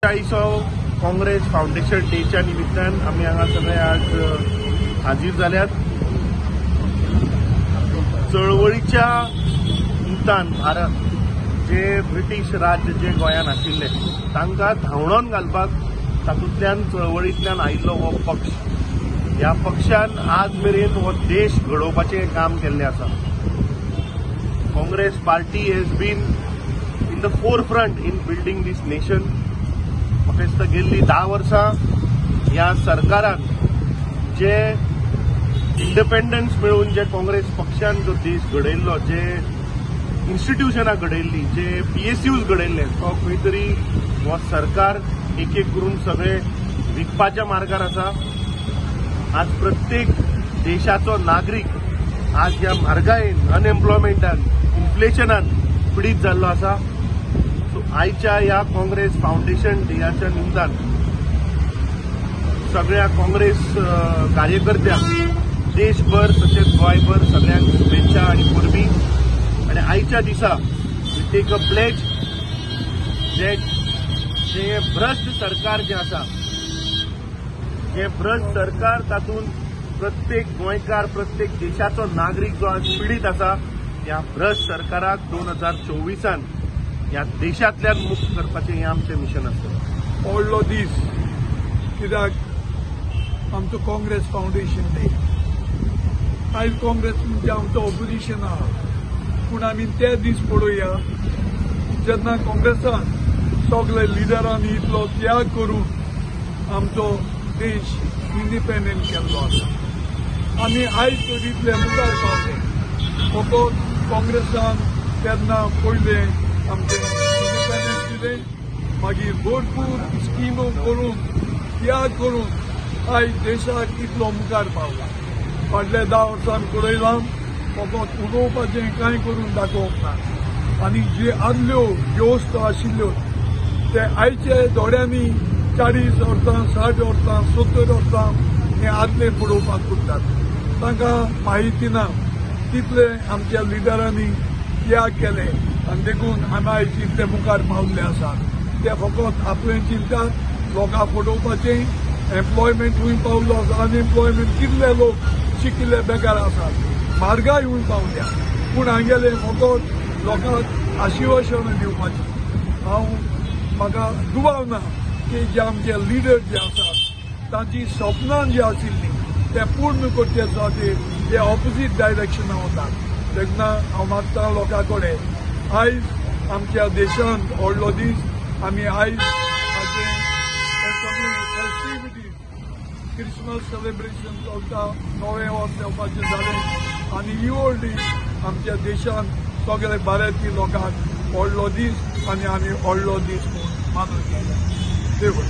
40 Congress foundation डेच्या निमित्तान आम्ही हांगा सगळे आज हाजीर जाल्यात। चळवळीच्या निमतान भारत जे ब्रिटीश राज्य जे गोंयांत आशिल्ले तांकां धांवडोन घालपाक तातूंतल्यान चळवळींतल्यान आयिल्लो हो पक्ष, ह्या पक्षान आज मेरेन हो देश घडोवपाचें काम केल्लें आसा। Congress party has been in the forefront in building this nation. म्हाका दिसता गेल्लीं 10 वर्सां ह्या सरकारान जे इंडिपेंडन्स मेळून जे काँग्रेस पक्षान जो देश घडयल्लो, जे इन्स्टिट्यूशनां घडयल्लीं, जे PSUs घडयल्ले, तो खंय तरी हो सरकार एक एक करून सगळे विकपाच्या मार्गार आसा। आज प्रत्येक देशाचो नागरीक आज ह्या म्हारगायेन, अनएम्प्लॉयमेंटान, इन्फ्लेशनान पीडित जाल्लो आसा। सो आयच्या ह्या काँग्रेस फाउंडेशन डेच्या निमतान सगळ्या काँग्रेस कार्यकर्त्यांक देशभर तशेंच गोंयभर सगळ्यांक शुभेच्छा आनी परबी। आनी आयच्या दिसा वी टेक अ प्लेज जे भ्रष्ट सरकार जे आसा, जे भ्रष्ट सरकार तातूंत प्रत्येक गोंयकार, प्रत्येक देशाचो नागरीक जो आज पीडित आसा, ह्या भ्रष्ट सरकाराक 2024 ह्या देशांतल्यान मुक्त करपाचें हें आमचें मिशन आसतलें। व्हडलो दीस, कित्याक आमचो काँग्रेस फाउंडेशन डे। आयज काँग्रेस म्हणजे आमचो ऑपोजिशन आहा, पूण आमी ते दीस पळोवया जेन्ना काँग्रेसान सगळे लिडरांनी इतलो त्याग करून आमचो देश इंडिपेंडंट केल्लो आसा। आमी आयज तरी मुखार पावले। फकत काँग्रेसान तेन्ना पयले आमचें इंडिपेंडंस दिलें, मागीर भरपूर स्किमो करून त्याग करून आयज देशाक इतलो मुखार पावला। फाटल्या 10 वर्सां पळयलां फकत उलोवपाचें कांय करून दाखोवप ना, आनी जे आदल्यो वेवस्था आशिल्ल्यो ते आयचे दोड्यांनी 40 वर्सां, 60 वर्सां, 70 वर्सां हे आदले पळोवपाक सोदतात। तांकां म्हायती ना कितले आमच्या लिडरांनी त्याग केले आनी देखून आमी आयज इतले मुखार पावल्ले आसात। ते फकत आपलें चिंतात लोकांक फटोवपाचें, एम्प्लॉयमेंट खूंय पावलो आसा, अनएम्प्लॉयमेंट कितले लोक शिकिल्ले बेकार आसात, म्हारगाय खूंय पावल्या, पूण हांगेले फकत लोकांक आश्वासनां दिवपाचीं। म्हाका दुबाव ना की जे आमचे लिडर जे आसात तांची स्वप्नां जी आशिल्लीं ते पूर्ण करचे खातीर ते ऑपोजीट डायरेक्शनां वतात। तेन्ना हांव मागता लोकां कडेन आयज आमच्या देशांत व्हडलो दीस, आमी आयज हाचें सगळे फेस्टिविटीज, क्रिसमस सेलिब्रेशन चलता, नवें वर्स येवपाचें जालें आनी इवोल्डी आमच्या देशांत सगळे भारतीय लोकांक व्हडलो दीस आनी आमी व्हडलो दीस म्हणून मानून घेता। देव